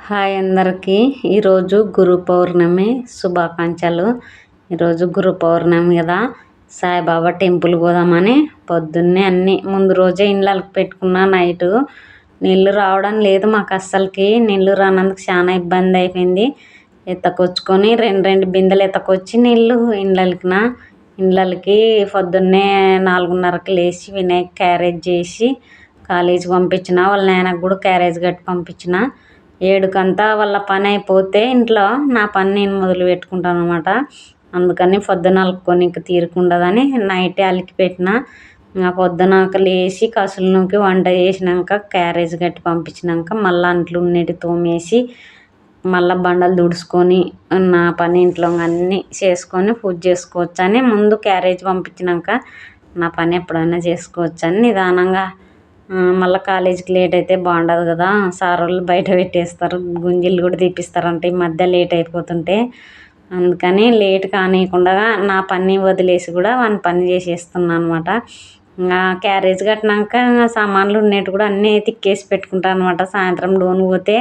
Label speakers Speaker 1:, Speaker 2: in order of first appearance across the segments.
Speaker 1: Hi అందరికీ. ఈరోజు గురు పౌర్ణమి శుభాకాంక్షలు. ఈరోజు గురు పౌర్ణమి కదా, సాయిబాబా టెంపుల్ పోదామని పొద్దున్నే అన్నీ ముందు రోజే ఇండ్లకి పెట్టుకున్న. నైటు నీళ్ళు రావడం లేదు మాకు, అస్సలకి నీళ్ళు రానందుకు చాలా ఇబ్బంది అయిపోయింది. ఎత్తకొచ్చుకొని రెండు బిందెలు ఎత్తకొచ్చి నీళ్ళు ఇండ్లకి పొద్దున్నే 4:30కి లేచి వినాయక్ క్యారేజ్ చేసి కాలేజీకి పంపించిన. వాళ్ళ నాయనకు కూడా క్యారేజ్ కట్టి పంపించిన. 7కంతా వాళ్ళ పని అయిపోతే ఇంట్లో నా పని నేను మొదలు పెట్టుకుంటాను అనమాట. అందుకని పొద్దున అలుక్కోనికి తీరుకుండదని నైటే అలికి పెట్టిన. పొద్దునక లేచి కసులు నూకి వంట చేసినాక క్యారేజ్ కట్టి పంపించినాక మళ్ళీ అంట్లు ఉన్నట్టు తోమేసి మళ్ళీ బండలు తుడుచుకొని నా పని ఇంట్లో అన్నీ చేసుకొని పూజ చేసుకోవచ్చు అని ముందు క్యారేజ్ పంపించినాక నా పని ఎప్పుడైనా చేసుకోవచ్చు అని నిదానంగా. మళ్ళీ కాలేజీకి లేట్ అయితే బాగుండదు కదా, సార్ వాళ్ళు బయట పెట్టేస్తారు, గుంజీలు కూడా తీపిస్తారంటే ఈ మధ్య లేట్ అయిపోతుంటే. అందుకని లేట్ కానియకుండా నా పని వదిలేసి కూడా వాని పని చేసేస్తున్నాను అనమాట. క్యారేజ్ కట్టినాక సామాన్లు ఉన్నట్టు కూడా అన్నీ తిక్కేసి పెట్టుకుంటాను అనమాట. సాయంత్రం లోన్ పోతే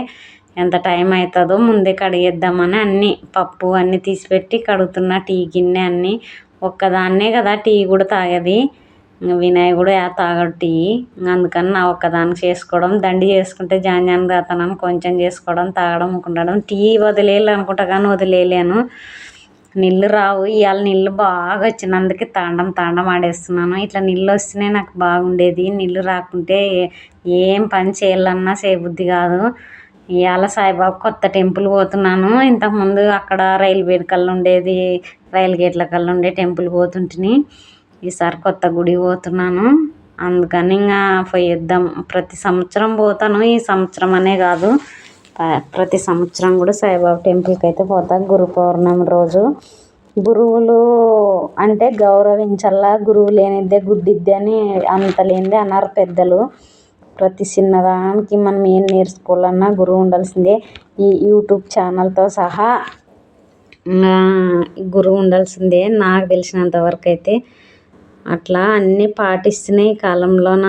Speaker 1: ఎంత టైం అవుతుందో ముందే కడిగేద్దామని అన్నీ పప్పు అన్నీ తీసిపెట్టి కడుగుతున్నా. టీ గిన్నె అన్నీ ఒక్కదాన్నే కదా టీ కూడా తాగేది, వినయ్ కూడా తాగడు టీ. అందుకని నా ఒక్కదానికి చేసుకోవడం, దండి చేసుకుంటే జాన్ తాతానని కొంచెం చేసుకోవడం, తాగడం, ఉండడం. టీ వదిలేయాలి అనుకుంటా కానీ వదిలేయలేను. నీళ్ళు రావు. ఇవాళ నీళ్ళు బాగా వచ్చినందుకే తాండం ఆడేస్తున్నాను. ఇట్లా నీళ్ళు వస్తేనే నాకు బాగుండేది. నీళ్ళు రాకుంటే ఏం పని చేయాలన్నా చేయబుద్ధి కాదు. ఇవాళ సాయిబాబా కొత్త టెంపుల్ పోతున్నాను. ఇంతకుముందు అక్కడ రైల్వే కళ్ళు ఉండేది, రైలు గేట్ల కళ్ళు ఉండే టెంపుల్ పోతుంటిని. ఈసారి కొత్త గుడి పోతున్నాను. అందుకని ఇంకా పోయేద్దాం. ప్రతి సంవత్సరం పోతాను, ఈ సంవత్సరం అనే కాదు ప్రతి సంవత్సరం కూడా సాయిబాబా టెంపుల్కి అయితే పోతా. గురు పౌర్ణమి రోజు గురువులు అంటే గౌరవించాలా, గురువు లేనిదే గుడ్డిద్ది అని అంత లేనిదే అన్నారు పెద్దలు. ప్రతి చిన్నదానికి మనం ఏం నేర్చుకోవాలన్నా గురువు ఉండాల్సిందే. ఈ యూట్యూబ్ ఛానల్తో సహా గురువు ఉండాల్సిందే నాకు తెలిసినంత వరకు అయితే. అట్లా అన్నీ పాటిస్తున్నాయి ఈ కాలంలోన.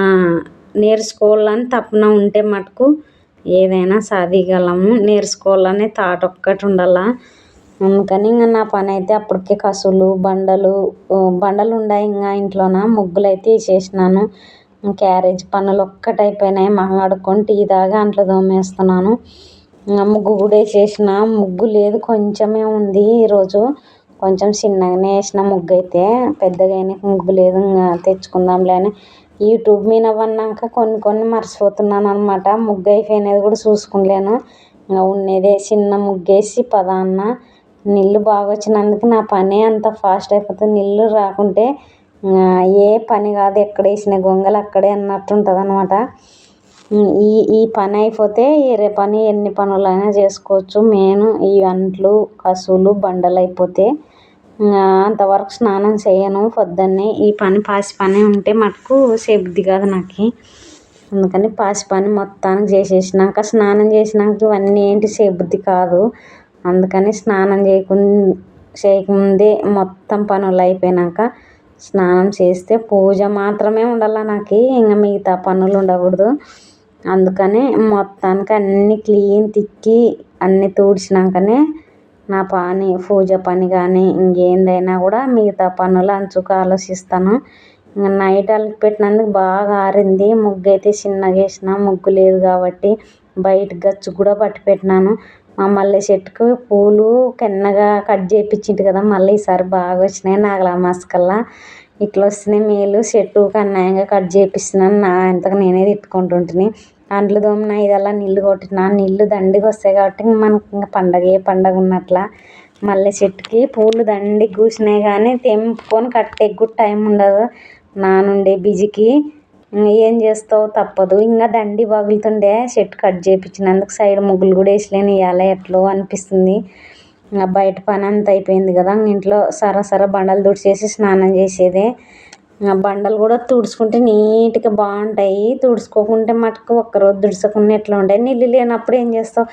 Speaker 1: నేర్చుకోవాలని తపన ఉంటే మటుకు ఏదైనా సాధిగలము. నేర్చుకోవాలనే థాట్ ఒక్కటి ఉండాల. అందుకని ఇంకా నా పని అయితే అప్పటికే కసులు బండలు ఉన్నాయి. ఇంకా ఇంట్లోన ముగ్గులు అయితే వేసేసినాను. క్యారేజ్ పనులు ఒక్కటైపోయినాయి. మొహం కడుక్కొని టీ తాగి అంట్లు తోమేస్తున్నాను. ముగ్గు కూడా వేసేసిన. ముగ్గు లేదు, కొంచెమే ఉంది. ఈరోజు కొంచెం చిన్నగానే వేసిన ముగ్గు అయితే, పెద్దగా ముగ్గు లేదు. ఇంకా తెచ్చుకుందాంలే అని యూట్యూబ్ మీద పన్నాక కొన్ని మర్చిపోతున్నాను అనమాట. ముగ్గు అయిపోయినది కూడా చూసుకులేను. ఇంకా ఉన్నదే చిన్న ముగ్గేసి పదాన్న. నీళ్ళు బాగా వచ్చినందుకు నా పని అంత ఫాస్ట్ అయిపోతుంది. నీళ్ళు రాకుంటే ఏ పని కాదు, ఎక్కడ వేసిన గొంగలు అక్కడే అన్నట్టు ఉంటుంది అనమాట. ఈ పని అయిపోతే వేరే పని ఎన్ని పనులైనా చేసుకోవచ్చు. మెయిన్ ఈ అంట్లు కసులు బండలు అయిపోతే అంతవరకు స్నానం చేయను పొద్దున్నే. ఈ పాసి పని ఉంటే మటుకు చేయబుద్ధి కాదు నాకు. అందుకని పాసి పని మొత్తానికి చేసేసినాక స్నానం చేసినాక ఇవన్నీ ఏంటి చేయబుద్ధి కాదు. అందుకని స్నానం చేయకముందే మొత్తం పనులు అయిపోయినాక స్నానం చేస్తే పూజ మాత్రమే ఉండాలి నాకు, ఇంకా మిగతా పనులు ఉండకూడదు. అందుకని మొత్తానికి అన్నీ క్లీన్ తిక్కి అన్నీ తుడిచినాకనే నా పని, పూజ పని కానీ ఇంకేందైనా కూడా మిగతా పనులు అంచుకు ఆలోచిస్తాను. ఇంకా నైట్ అలికి పెట్టినందుకు బాగా ఆరింది. ముగ్గు అయితే చిన్నగా వేసిన, ముగ్గు లేదు కాబట్టి బయట గచ్చు కూడా పట్టి పెట్టినాను. మా మల్లె చెట్టుకు పూలు కెన్నగా కట్ చేయించింది కదా, మళ్ళీ ఈసారి బాగా వచ్చినాయి. నాగలా మస్కల్లా ఇట్లా వస్తున్నాయి మేలు. చెట్టు కన్నాయంగా కట్ చేపిస్తున్నాను. నా ఇంతకు నేనే తిట్టుకుంటుంటిని. అంట్లు తోమిన ఇదల్లా నీళ్ళు కొట్టిన. నీళ్ళు దండిగా వస్తాయి కాబట్టి మనకి ఇంకా పండగ ఉన్నట్లా. మల్లె చెట్టుకి పూలు దండిగా కూసినాయి కానీ తెంపుకొని కట్టేకి కూడా టైం ఉండదు. నా నుండే బిజీకి ఏం చేస్తావు, తప్పదు. ఇంకా దండి పగులుతుండే చెట్టు కట్ చేయించినందుకు. సైడ్ ముగ్గులు కూడా వేసలేని, ఇవాళ ఎట్లో అనిపిస్తుంది. ఇంకా బయట పని అంత అయిపోయింది కదా, ఇంట్లో సర బండలు తుడిచేసి స్నానం చేసేదే. బండలు కూడా తుడుచుకుంటే నీట్గా బాగుంటాయి. తుడుచుకోకుంటే మటుకు ఒక్కరోజు తుడుచుకుని ఎట్లా ఉంటాయి. నీళ్ళు లేనప్పుడు ఏం చేస్తావు,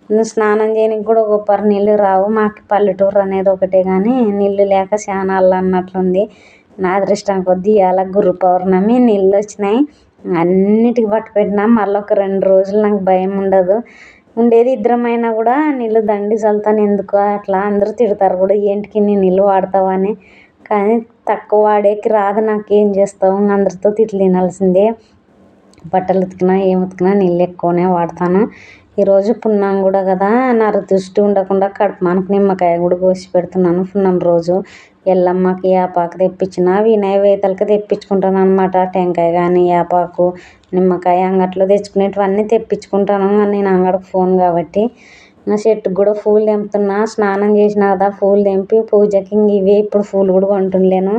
Speaker 1: నువ్వు స్నానం చేయడానికి కూడా ఒక్కొక్కరు నీళ్ళు రావు. మాకు పల్లెటూరు అనేది ఒకటే కానీ నీళ్ళు లేక చాలా అన్నట్లుంది. నా అదృష్టం కొద్దీ ఇవాళ గురు పౌర్ణమి నీళ్ళు వచ్చినాయి. అన్నిటికీ పట్టు పెట్టినా. మళ్ళీ ఒక 2 రోజులు నాకు భయం ఉండదు. ఉండేది ఇద్దరమైనా కూడా నీళ్ళు దండి చల్లుతాను ఎందుకు అట్లా అందరూ తిడతారు కూడా ఏంటికి నీ నీళ్ళు వాడతావు అని. కానీ తక్కువ వాడేకి రాదు, నాకు ఏం చేస్తావు, అందరితో తిట్లు తినాల్సిందే. బట్టలు ఉతికినా ఏం ఉతికినా నీళ్ళు ఎక్కువనే వాడతాను. ఈరోజు పున్నం కూడా కదా, నా దృష్టి ఉండకుండా కడుపుమానకు నిమ్మకాయ కూడా కోసి పెడుతున్నాను. పున్నం రోజు ఎల్లమ్మకి యాపాకు తెప్పించిన, వినాయ వేతలకి తెప్పించుకుంటాను అనమాట. టెంకాయ కానీ యాపాకు నిమ్మకాయ అంగట్లో తెచ్చుకునేటివన్నీ తెప్పించుకుంటాను. నేను అంగడికి ఫోన్ కాబట్టి నా చెట్టుకు కూడా పూలు తెంపుతున్నా. స్నానం చేసిన కదా పూలు తెంపి పూజకి ఇవే ఇప్పుడు పూలు కూడా కొంటుండలేను.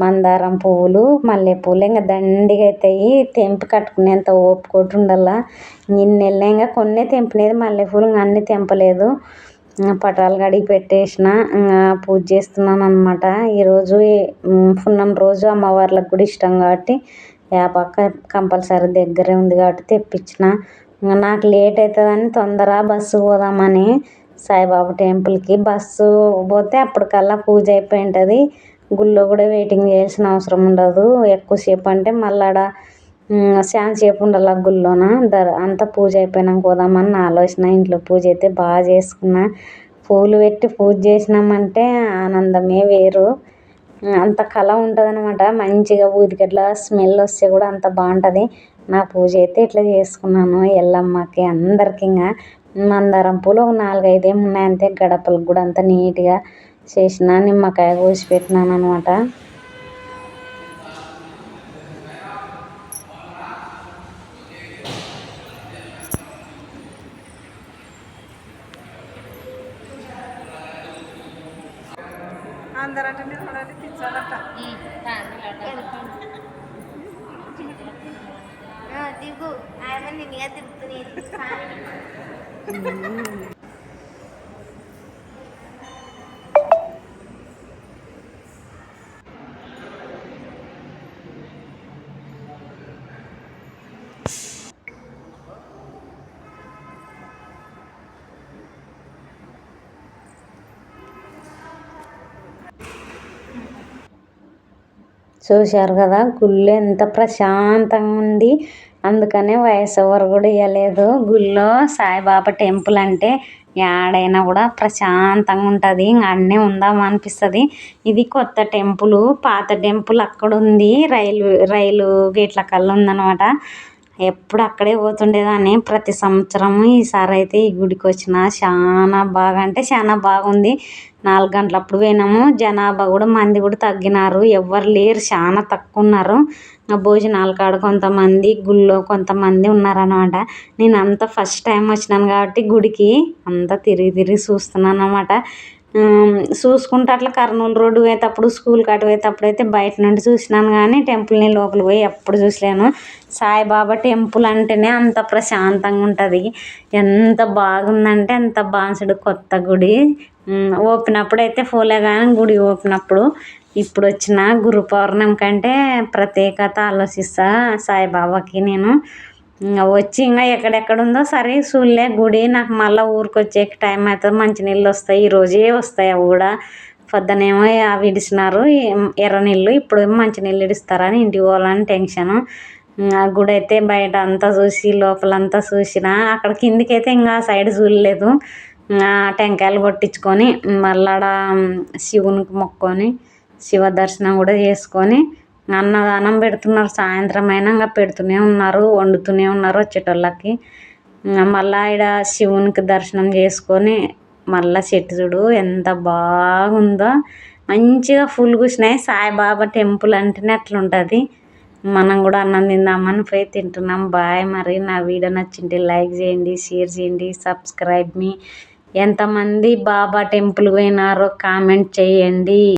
Speaker 1: మందారం పువ్వులు మల్లెపూలు ఇంకా దండిగా అవుతాయి, తెంపి కట్టుకునేంత ఓపిక ఉండాల. ఇన్ని వెళ్ళాక కొన్నే తెంపినది మల్లెపూలు, ఇంకా అన్నీ తెంపలేదు. పటాలు కడిగి పెట్టేసిన, పూజ చేస్తున్నాను అనమాట. ఈరోజు పున్నం రోజు అమ్మవార్లకు కూడా ఇష్టం కాబట్టి వేపాకు కంపల్సరీ దగ్గరే ఉంది కాబట్టి తెప్పించిన. నాకు లేట్ అవుతుందని తొందర బస్సు పోదామని సాయిబాబా టెంపుల్కి బస్సు పోతే అప్పటికల్లా పూజ అయిపోయి ఉంటుంది. గుళ్ళో కూడా వెయిటింగ్ చేయాల్సిన అవసరం ఉండదు. ఎక్కువసేపు అంటే మళ్ళీ ఆడ చాలా సేపు ఉండాలి గుళ్ళోన. అంతా పూజ అయిపోయినాక పోదామని నా ఆలోచన. ఇంట్లో పూజ అయితే బాగా చేసుకున్నా. పూలు పెట్టి పూజ చేసినామంటే ఆనందమే వేరు, అంత కళ ఉంటుంది అనమాట. మంచిగా ఊదికట్ల స్మెల్ వస్తే కూడా అంత బాగుంటుంది. నా పూజ అయితే ఇట్లా చేసుకున్నాను ఎల్లమ్మకి అందరికి. ఇంకా మందారం పూలు ఒక 4-5 ఏమి ఉన్నాయి అంతే. గడపలకు కూడా అంత నీట్గా చేసిన, నిమ్మకాయ కోసి పెట్టినాను అనమాట.
Speaker 2: అందరంటే నేను కూడా తెచ్చాడట. దిగు ఆయన నిన్నగా తిరుగుతుంది.
Speaker 1: చూశారు కదా గుళ్ళో ఎంత ప్రశాంతంగా ఉంది. అందుకనే వయసు ఎవరు కూడా ఇవ్వలేదు. గుళ్ళో సాయిబాబా టెంపుల్ అంటే ఏడైనా కూడా ప్రశాంతంగా ఉంటుంది. ఇంకా అన్నీ ఉందాం అనిపిస్తుంది. ఇది కొత్త టెంపుల్, పాత టెంపుల్ అక్కడ ఉంది, రైలు గేట్ల కల్లా ఉందన్నమాట. ఎప్పుడు అక్కడే పోతుండేదాన్ని ప్రతి సంవత్సరం. ఈసారి అయితే ఈ గుడికి వచ్చిన చాలా బాగా అంటే చాలా బాగుంది. 4 గంటలప్పుడు పోయినాము. జనాభా కూడా మంది కూడా తగ్గినారు, ఎవ్వరు లేరు, చాలా తక్కువ ఉన్నారు. భోజనాల కాడ కొంతమంది, గుళ్ళో కొంతమంది ఉన్నారన్నమాట. నేను అంతా ఫస్ట్ టైం వచ్చినాను కాబట్టి గుడికి అంతా తిరిగి చూస్తున్నాను అన్నమాట. చూసుకుంటే అట్లా కర్నూలు రోడ్డు పోయేటప్పుడు, స్కూల్కి అటు పోయేటప్పుడు అయితే బయట నుండి చూసినాను కానీ టెంపుల్ని లోపలికి పోయి ఎప్పుడు చూసలేను. సాయిబాబా టెంపుల్ అంటేనే అంత ప్రశాంతంగా ఉంటుంది. ఎంత బాగుందంటే అంత బాన్సుడు. కొత్త గుడి ఓపెన్ అప్పుడు అయితే పోలే కానీ గుడి ఓపెన్ అప్పుడు ఇప్పుడు వచ్చిన గురు పౌర్ణమి కంటే ప్రత్యేకత ఆలోచిస్తా సాయిబాబాకి నేను. వచ్చి ఇంకా ఎక్కడెక్కడ ఉందో సరే చూడలే గుడి. నాకు మళ్ళీ ఊరికి వచ్చే టైం అవుతుంది, మంచి నీళ్ళు వస్తాయి, ఈరోజే వస్తాయి అవి కూడా. పొద్దునేమో అవి ఇడిచినారు ఎర్ర నీళ్ళు, ఇప్పుడు మంచి నీళ్ళు ఇడుస్తారని ఇంటికి పోవాలని టెన్షను. ఆ గుడి అయితే బయట అంతా చూసి లోపలంతా చూసిన. అక్కడ కిందికైతే ఇంకా సైడ్ చూడలేదు. టెంకాయలు కొట్టించుకొని మళ్ళీ ఆడ శివునికి మొక్కుకొని శివ దర్శనం కూడా చేసుకొని అన్నదానం పెడుతున్నారు. సాయంత్రం అయినా ఇంకా పెడుతూనే ఉన్నారు, వండుతూనే ఉన్నారు వచ్చేటోళ్ళకి. మళ్ళీ ఇక్కడ శివునికి దర్శనం చేసుకొని మళ్ళీ చెట్టు చూడు ఎంత బాగుందో, మంచిగా పూలు కూసినాయి. సాయిబాబా టెంపుల్ అంటేనే అట్లుంటుంది. మనం కూడా అన్నం తిందామని పోయి తింటున్నాం. బాయ్. మరి నా వీడియో నచ్చింటే లైక్ చేయండి, షేర్ చేయండి, సబ్స్క్రైబ్ మీ. ఎంతమంది బాబా టెంపుల్ పోయినారో కామెంట్ చేయండి.